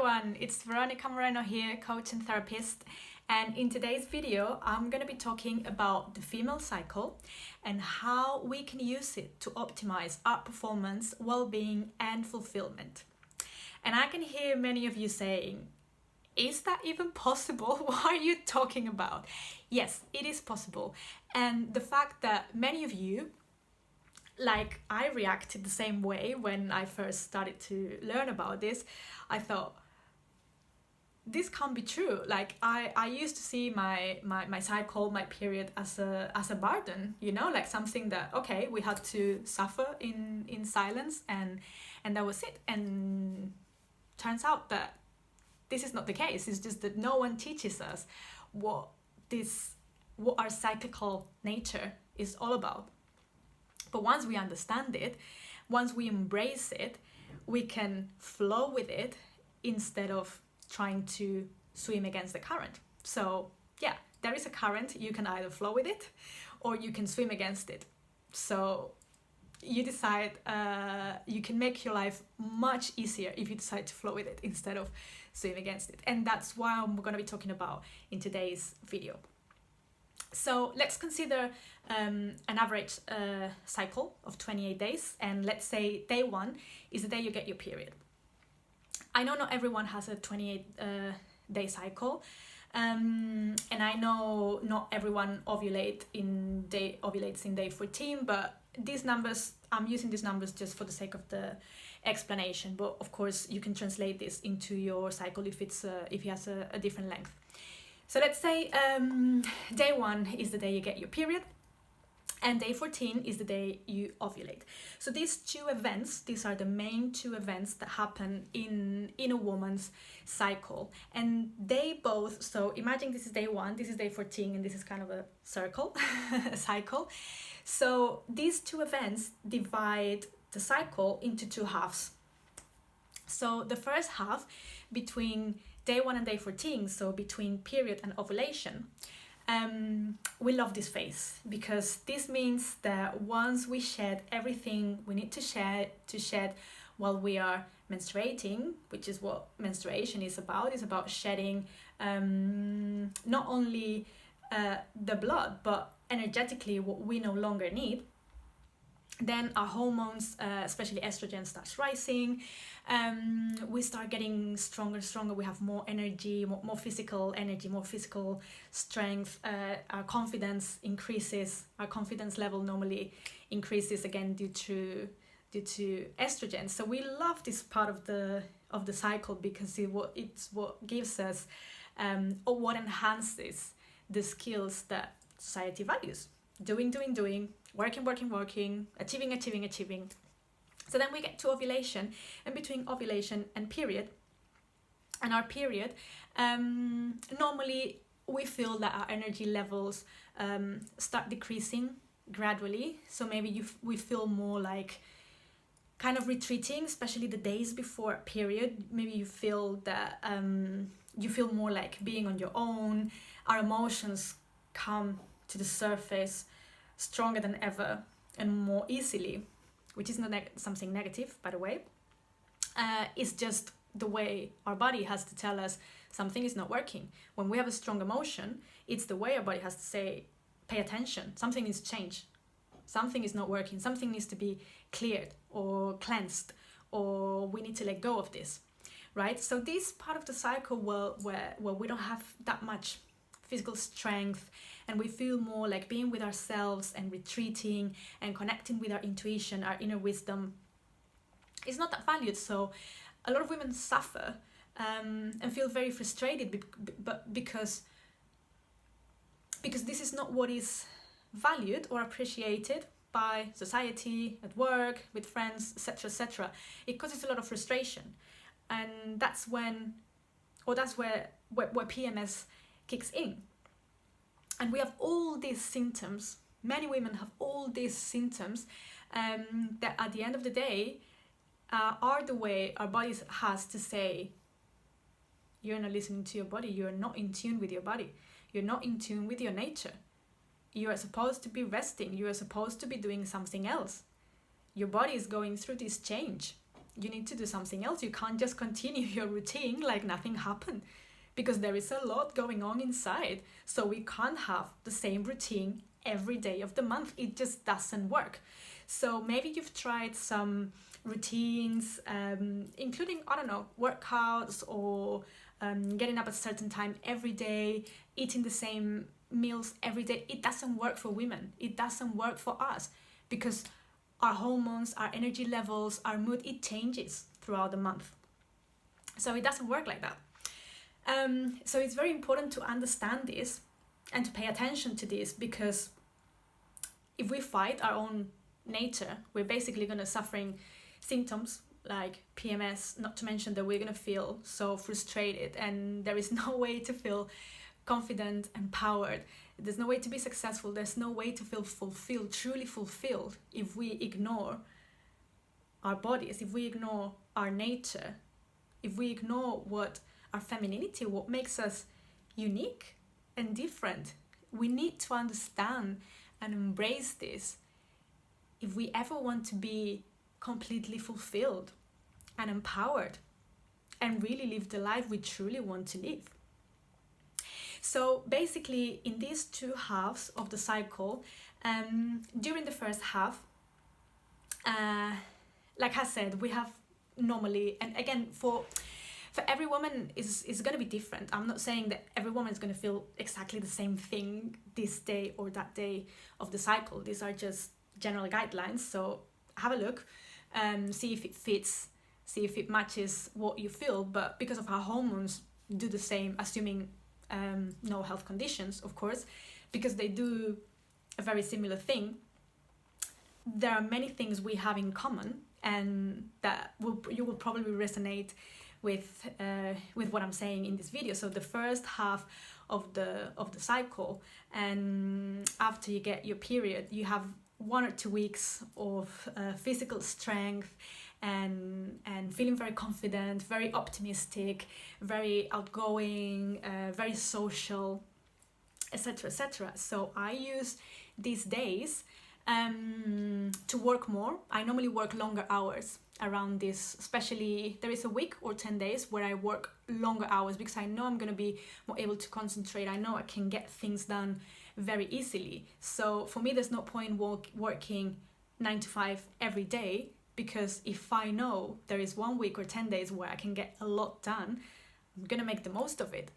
everyone, it's Verónica Moreno here, coach and therapist, and in today's video I'm going to be talking about the female cycle and how we can use it to optimize our performance, well-being and fulfillment. And I can hear many of you saying, is that even possible? What are you talking about? Yes, it is possible. And the fact that many of you, like I reacted the same way when I first started to learn about this, I thought, this can't be true. Like I used to see my cycle, my period as a burden, you know, like something that, okay, we had to suffer in silence and that was it. And turns out that this is not the case. It's just that no one teaches us what our cyclical nature is all about. But once we understand it, once we embrace it, we can flow with it instead of trying to swim against the current. So yeah, there is a current. You can either flow with it or you can swim against it. So you decide, you can make your life much easier if you decide to flow with it instead of swim against it. And that's what I'm going to be talking about in today's video. So let's consider an average cycle of 28 days, and let's say day 1 is the day you get your period. I know not everyone has a 28 day cycle, and I know not everyone ovulates in day 14, but these numbers, I'm using these numbers just for the sake of the explanation, but of course you can translate this into your cycle if it has a different length. So let's say day 1 is the day you get your period, and day 14 is the day you ovulate. So these two events, these are the main two events that happen in a woman's cycle. And they both, so imagine this is day 1, this is day 14, and this is kind of a circle, a cycle. So these two events divide the cycle into two halves. So the first half, between day 1 and day 14, so between period and ovulation, we love this phase because this means that once we shed everything we need to shed while we are menstruating, which is what menstruation is about shedding not only the blood but energetically what we no longer need. Then our hormones, especially estrogen, starts rising. We start getting stronger. We have more energy, more physical energy, more physical strength. Our confidence increases. Our confidence level normally increases again due to estrogen. So we love this part of the cycle because it's what gives us or what enhances the skills that society values. Doing, working, achieving. So then we get to ovulation, and between ovulation and our period, normally we feel that our energy levels start decreasing gradually. So maybe we feel more like kind of retreating, especially the days before period. Maybe you feel that you feel more like being on your own. Our emotions come to the surface stronger than ever and more easily, which is not something negative, by the way. It's just the way our body has to tell us something is not working. When we have a strong emotion, it's the way our body has to say, pay attention, something needs to change, something is not working, something needs to be cleared or cleansed, or we need to let go of this, right? So this part of the cycle where we don't have that much physical strength and we feel more like being with ourselves and retreating and connecting with our intuition, our inner wisdom, is not that valued. So a lot of women suffer and feel very frustrated because this is not what is valued or appreciated by society, at work, with friends, etc. It causes a lot of frustration, and that's where PMS kicks in. And we have all these symptoms. Many women have all these symptoms that at the end of the day are the way our body has to say, you're not listening to your body, you're not in tune with your body, you're not in tune with your nature. You are supposed to be resting, you are supposed to be doing something else. Your body is going through this change. you need to do something else. You can't just continue your routine like nothing happened, because there is a lot going on inside. So we can't have the same routine every day of the month. It just doesn't work. So maybe you've tried some routines, including, I don't know, workouts, or getting up at a certain time every day, eating the same meals every day. It doesn't work for women. It doesn't work for us, because our hormones, our energy levels, our mood, it changes throughout the month. So it doesn't work like that. So it's very important to understand this and to pay attention to this, because if we fight our own nature, we're basically going to suffering symptoms like PMS, not to mention that we're going to feel so frustrated, and there is no way to feel confident, empowered. There's no way to be successful. There's no way to feel fulfilled, truly fulfilled, if we ignore our bodies, if we ignore our nature, if we ignore what our femininity, what makes us unique and different. We need to understand and embrace this if we ever want to be completely fulfilled and empowered and really live the life we truly want to live. So basically, in these two halves of the cycle, during the first half, like I said, we have normally, and again, for every woman is going to be different. I'm not saying that every woman is going to feel exactly the same thing this day or that day of the cycle. These are just general guidelines. So have a look, see if it fits, see if it matches what you feel. But because of our hormones do the same, assuming no health conditions, of course, because they do a very similar thing, there are many things we have in common, and that you will probably resonate with what I'm saying in this video. So the first half of the cycle, and after you get your period, you have 1 or 2 weeks of physical strength and feeling very confident, very optimistic, very outgoing, very social, etc., etc. So I use these days to work more. I normally work longer hours around this, especially there is a week or 10 days where I work longer hours, because I know I'm going to be more able to concentrate. I know I can get things done very easily. So for me, there's no point working 9 to 5 every day, because if I know there is 1 week or 10 days where I can get a lot done, I'm going to make the most of it.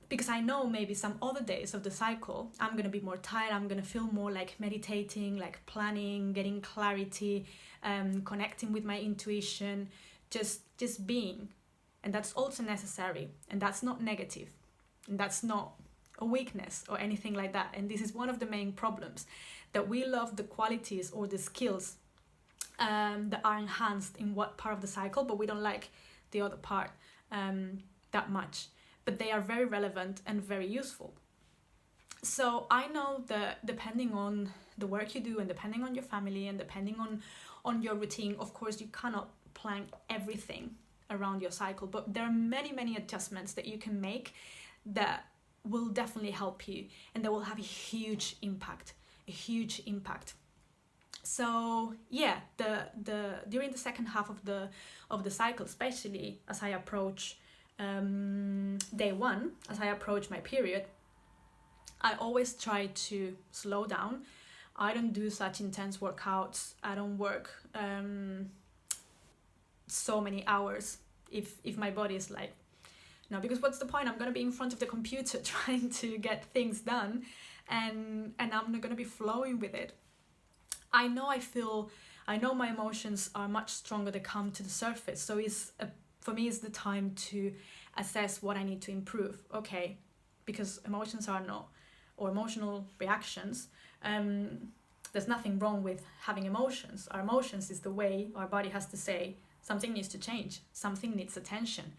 Because I know maybe some other days of the cycle, I'm going to be more tired, I'm going to feel more like meditating, like planning, getting clarity, connecting with my intuition, just being. And that's also necessary, and that's not negative, and that's not a weakness or anything like that. And this is one of the main problems, that we love the qualities or the skills that are enhanced in what part of the cycle, but we don't like the other part that much. But they are very relevant and very useful. So I know that depending on the work you do, and depending on your family, and depending on your routine, of course you cannot plan everything around your cycle, but there are many adjustments that you can make that will definitely help you, and that will have a huge impact. So yeah, the during the second half of the cycle, especially as I approach day 1, as I approach my period, I always try to slow down. I don't do such intense workouts. I don't work so many hours if my body is like, no, because what's the point? I'm gonna be in front of the computer trying to get things done, and I'm not gonna be flowing with it. I know my emotions are much stronger. They come to the surface. So for me, it's the time to assess what I need to improve. Okay, because emotions are not, or emotional reactions, there's nothing wrong with having emotions. Our emotions is the way our body has to say, something needs to change, something needs attention.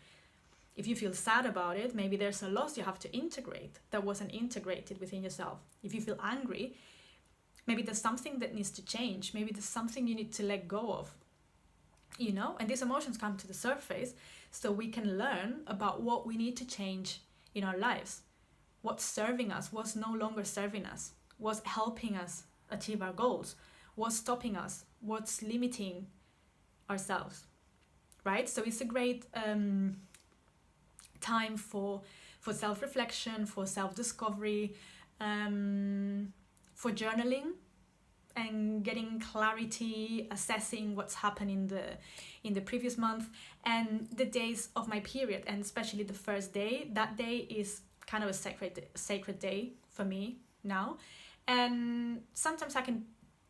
If you feel sad about it, maybe there's a loss you have to integrate that wasn't integrated within yourself. If you feel angry, maybe there's something that needs to change. Maybe there's something you need to let go of. You know, and these emotions come to the surface so we can learn about what we need to change in our lives. What's serving us, what's no longer serving us, what's helping us achieve our goals, what's stopping us, what's limiting ourselves, right? So it's a great time for self-reflection, for self-discovery, for journaling and getting clarity, assessing what's happened in the previous month and the days of my period, and especially the first day. That day is kind of a sacred day for me now, and sometimes I can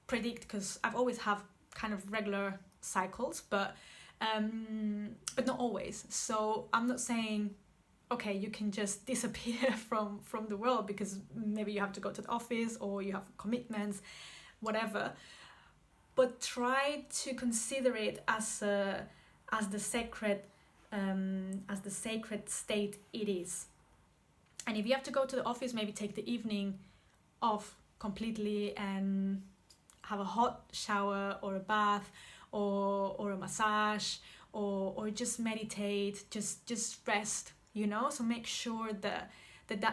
predict because I've always have kind of regular cycles, but not always. So I'm not saying okay, you can just disappear from the world because maybe you have to go to the office or you have commitments, whatever. But try to consider it as the sacred state it is. And if you have to go to the office, maybe take the evening off completely and have a hot shower or a bath or a massage or just meditate, just rest. So make sure that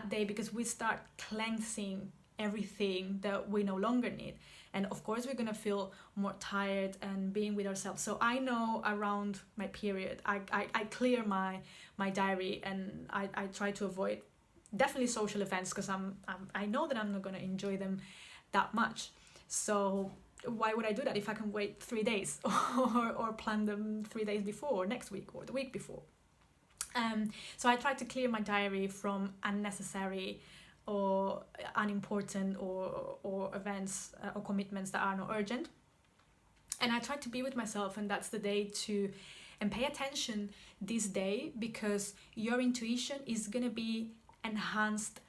day, because we start cleansing everything that we no longer need, and of course we're gonna feel more tired and being with ourselves. So I know around my period I clear my diary, and I try to avoid definitely social events because I know that I'm not gonna enjoy them that much. So why would I do that if I can wait 3 days or plan them 3 days before, or next week or the week before? So I try to clear my diary from unnecessary or unimportant or events or commitments that are not urgent. And I try to be with myself, and that's the day and pay attention this day, because your intuition is going to be enhanced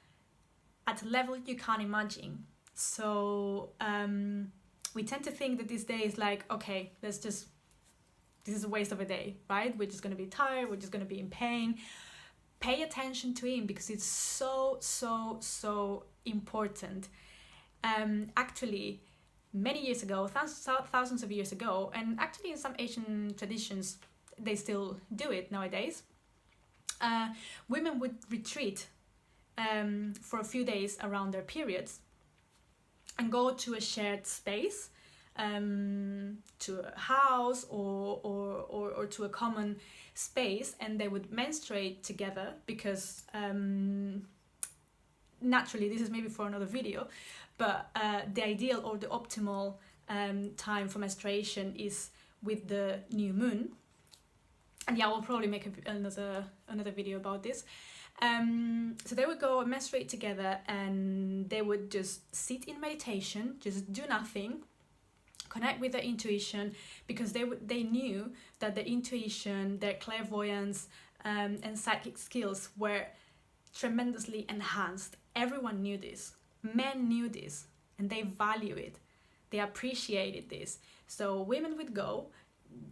at a level you can't imagine. So we tend to think that this day is like, okay, this is a waste of a day, right? We're just going to be tired, we're just going to be in pain. Pay attention to it, because it's so important. Actually, many years ago, thousands of years ago, and actually in some Asian traditions, they still do it nowadays, women would retreat for a few days around their periods and go to a shared space, to a house or to a common space, and they would menstruate together, because naturally, this is maybe for another video, but the ideal or the optimal time for menstruation is with the new moon. And yeah, we'll probably make another video about this. So they would go and menstruate together, and they would just sit in meditation, just do nothing, connect with their intuition, because they knew that their intuition, their clairvoyance, and psychic skills were tremendously enhanced. Everyone knew this. Men knew this, and they value it. They appreciated this. So women would go,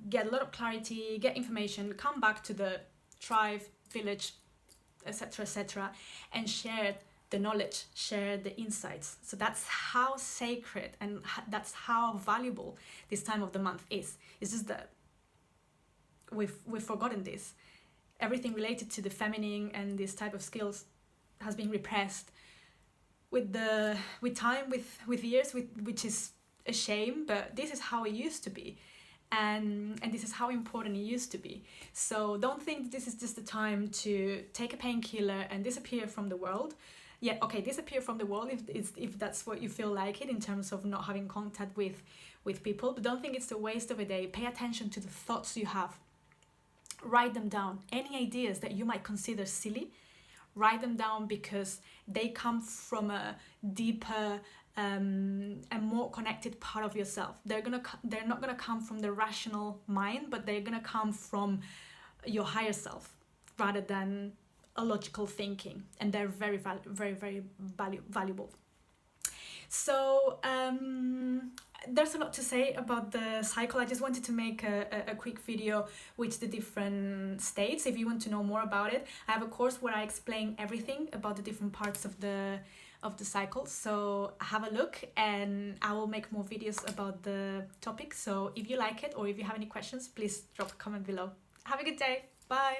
get a lot of clarity, get information, come back to the tribe, village, etc., and share the knowledge, share the insights. So that's how sacred and that's how valuable this time of the month is. It's just that we've forgotten this. Everything related to the feminine and this type of skills has been repressed with time, with years, which is a shame, but this is how it used to be. And this is how important it used to be. So don't think this is just the time to take a painkiller and disappear from the world. Yeah, okay, disappear from the world if that's what you feel like it, in terms of not having contact with people. But don't think it's a waste of a day. Pay attention to the thoughts you have. Write them down. Any ideas that you might consider silly, write them down, because they come from a deeper and more connected part of yourself. They're not gonna come from the rational mind, but they're gonna come from your higher self rather than a logical thinking, and they're very valuable. So there's a lot to say about the cycle. I just wanted to make a quick video with the different states. If you want to know more about it, I have a course where I explain everything about the different parts of the cycle. So have a look, and I will make more videos about the topic. So if you like it, or if you have any questions, please drop a comment below. Have a good day. Bye.